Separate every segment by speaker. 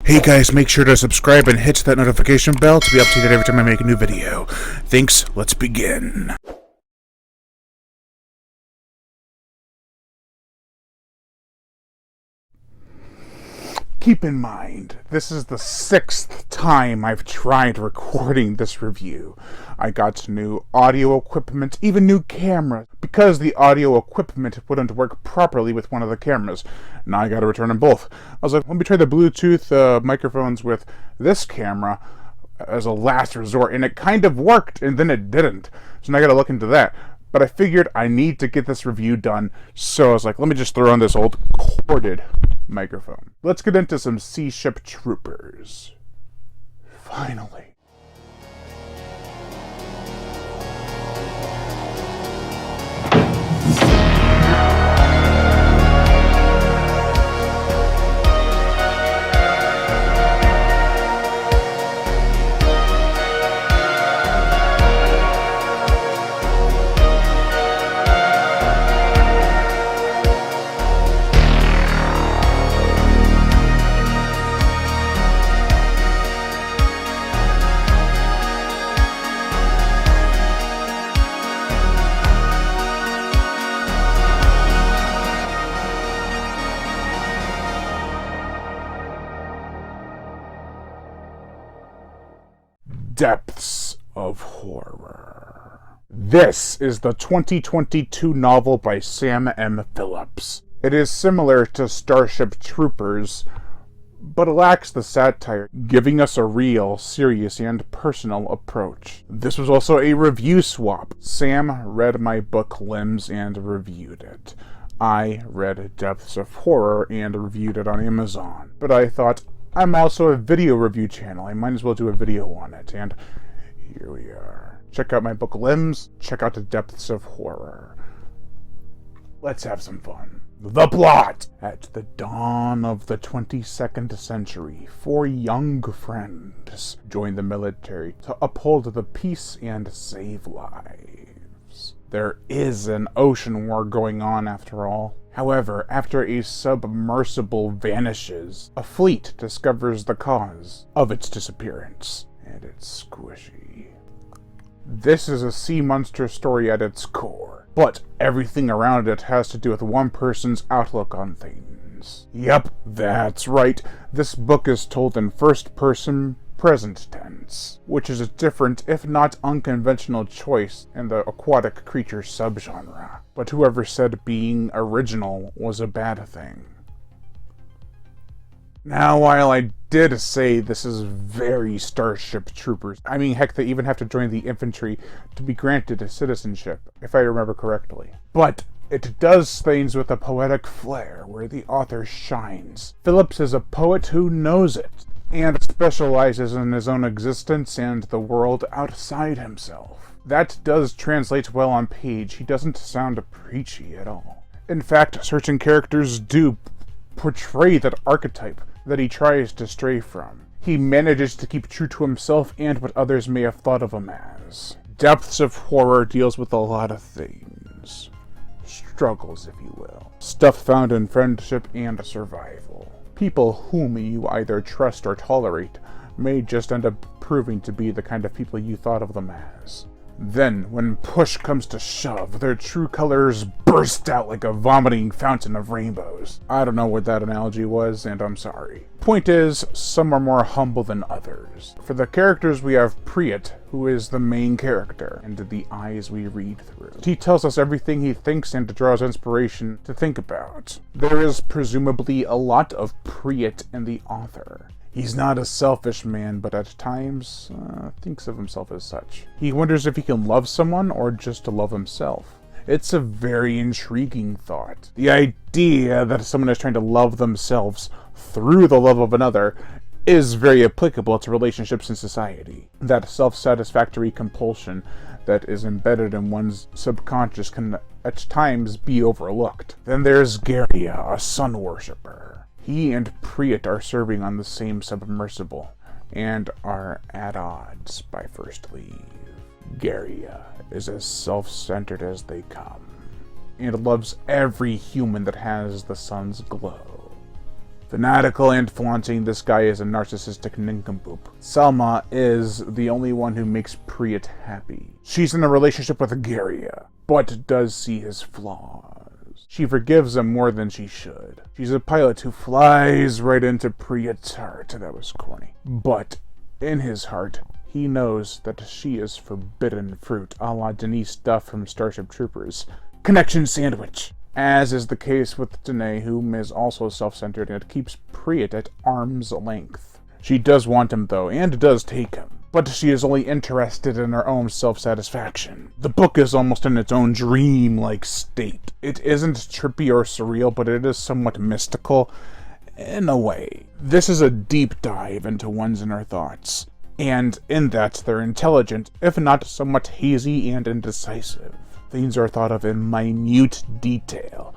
Speaker 1: Hey guys, make sure to subscribe and hit that notification bell to be updated every time I make a new video. Thanks, let's begin. Keep in mind, this is the 6th time I've tried recording this review. I got new audio equipment, even new cameras, because the audio equipment wouldn't work properly with one of the cameras. Now I gotta return them both. I was like, let me try the Bluetooth microphones with this camera as a last resort, and it kind of worked, and then it didn't. So now I gotta look into that. But I figured I need to get this review done, so I was like, let me just throw on this old corded microphone. Let's get into some Sea Ship Troopers. Finally. Depths of Horror. This is the 2022 novel by Sam M. Phillips. It is similar to Starship Troopers, but it lacks the satire, giving us a real, serious, and personal approach. This was also a review swap. Sam read my book Limbs and reviewed it. I read Depths of Horror and reviewed it on Amazon. But I thought, I'm also a video review channel. I might as well do a video on it, and here we are. Check out my book Limbs, check out the Depths of Horror. Let's have some fun. The plot! At the dawn of the 22nd century, 4 young friends join the military to uphold the peace and save lives. There is an ocean war going on after all. However, after a submersible vanishes, a fleet discovers the cause of its disappearance, and it's squishy. This is a sea monster story at its core, but everything around it has to do with one person's outlook on things. Yep, that's right. This book is told in first-person present tense, which is a different, if not unconventional, choice in the aquatic creature subgenre. But whoever said being original was a bad thing. Now, while I did say this is very Starship Troopers, I mean, heck, they even have to join the infantry to be granted a citizenship, if I remember correctly. But it does things with a poetic flair where the author shines. Phillips is a poet who knows it, and specializes in his own existence and the world outside himself. That does translate well on page. He doesn't sound preachy at all. In fact, certain characters do portray that archetype that he tries to stray from. He manages to keep true to himself and what others may have thought of him as. Depths of Horror deals with a lot of things. Struggles, if you will. Stuff found in friendship and survival. People whom you either trust or tolerate may just end up proving to be the kind of people you thought of them as. Then, when push comes to shove, their true colors burst out like a vomiting fountain of rainbows. I don't know what that analogy was, and I'm sorry. Point is, some are more humble than others. For the characters, we have Priyat, who is the main character, and the eyes we read through. He tells us everything he thinks and draws inspiration to think about. There is presumably a lot of Priyat in the author. He's not a selfish man, but at times thinks of himself as such. He wonders if he can love someone or just to love himself. It's a very intriguing thought. The idea that someone is trying to love themselves through the love of another is very applicable to relationships in society. That self-satisfactory compulsion that is embedded in one's subconscious can at times be overlooked. Then there's Gore, a sun worshipper. He and Priyat are serving on the same submersible, and are at odds by first leave. Gore is as self-centered as they come, and loves every human that has the sun's glow. Fanatical and flaunting, this guy is a narcissistic nincompoop. Selma is the only one who makes Priyat happy. She's in a relationship with Gore, but does see his flaws. She forgives him more than she should. She's a pilot who flies right into Priyat's heart. That was corny. But in his heart, he knows that she is forbidden fruit, a la Denise Duff from Starship Troopers. Connection sandwich. As is the case with Danae, whom is also self-centered and keeps Priyat at arm's length. She does want him, though, and does take him. But she is only interested in her own self-satisfaction. The book is almost in its own dream-like state. It isn't trippy or surreal, but it is somewhat mystical in a way. This is a deep dive into one's inner thoughts. And in that, they're intelligent, if not somewhat hazy and indecisive. Things are thought of in minute detail,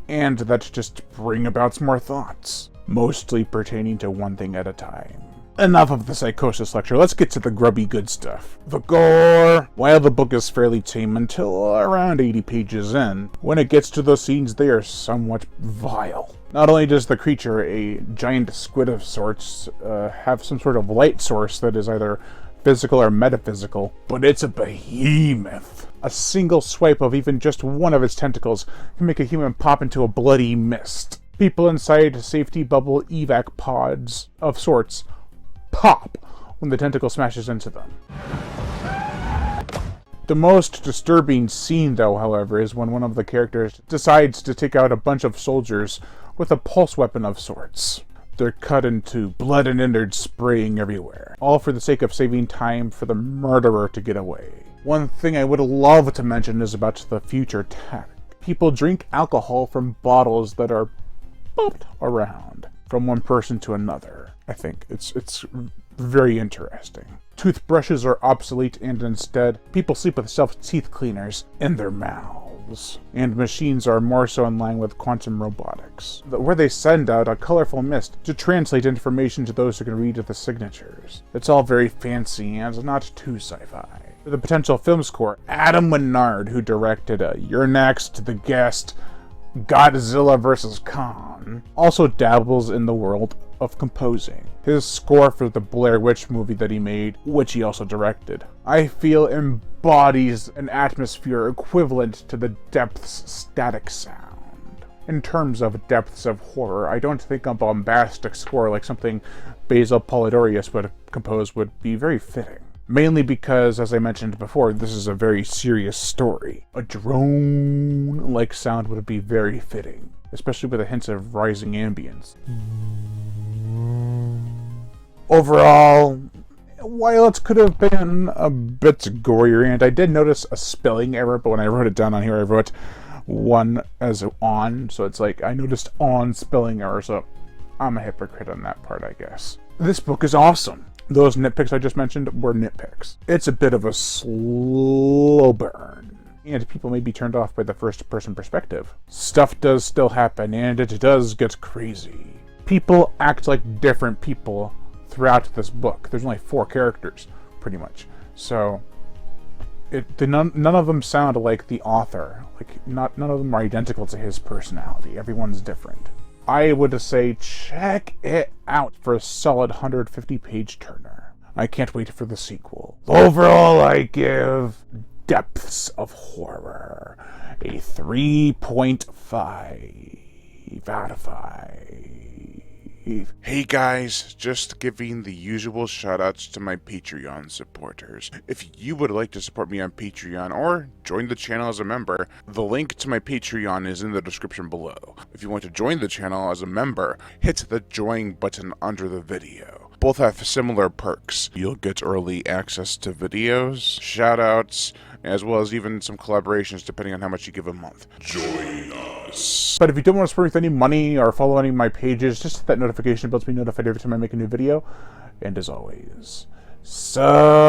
Speaker 1: and that just bring about more thoughts, mostly pertaining to one thing at a time. Enough of the psychosis lecture, let's get to the grubby good stuff. The gore! While the book is fairly tame until around 80 pages in, when it gets to those scenes, they are somewhat vile. Not only does the creature, a giant squid of sorts, have some sort of light source that is either physical or metaphysical, but it's a behemoth. A single swipe of even just one of its tentacles can make a human pop into a bloody mist. People inside safety bubble evac pods of sorts pop when the tentacle smashes into them. The most disturbing scene, though, however, is when one of the characters decides to take out a bunch of soldiers with a pulse weapon of sorts. They're cut into blood and innards spraying everywhere, all for the sake of saving time for the murderer to get away. One thing I would love to mention is about the future tech. People drink alcohol from bottles that are popped around from one person to another. I think it's very interesting. Toothbrushes are obsolete, and instead, people sleep with self-teeth cleaners in their mouths. And machines are more so in line with quantum robotics, where they send out a colorful mist to translate information to those who can read the signatures. It's all very fancy and not too sci-fi. The potential film score, Adam Winard, who directed You're Next, The Guest, Godzilla vs. Kong, also dabbles in the world of composing. His score for the Blair Witch movie that he made, which he also directed, I feel embodies an atmosphere equivalent to the Depths static sound. In terms of depths of horror, I don't think a bombastic score like something Basil Polidorius would compose would be very fitting. Mainly because, as I mentioned before, this is a very serious story. A drone-like sound would be very fitting, especially with a hint of rising ambience. Overall, while it could have been a bit gorier, and I did notice a spelling error, but when I wrote it down on here, I wrote one as on, so it's like I noticed on spelling error, so I'm a hypocrite on that part, I guess. This book is awesome. Those nitpicks I just mentioned were nitpicks. It's a bit of a slow burn, and people may be turned off by the first-person perspective. Stuff does still happen, and it does get crazy. People act like different people throughout this book. There's only 4 characters, pretty much. So, none of them sound like the author. None of them are identical to his personality. Everyone's different. I would say check it out for a solid 150-page turner. I can't wait for the sequel. Overall, I give Depths of Horror a 3.5 out of 5.
Speaker 2: Hey guys, just giving the usual shoutouts to my Patreon supporters. If you would like to support me on Patreon or join the channel as a member, the link to my Patreon is in the description below. If you want to join the channel as a member, hit the join button under the video. Both have similar perks. You'll get early access to videos, shoutouts, as well as even some collaborations depending on how much you give a month. Join us.
Speaker 1: But if you don't want to support me with any money or follow any of my pages, just hit that notification bell to be notified every time I make a new video. And as always, subscribe.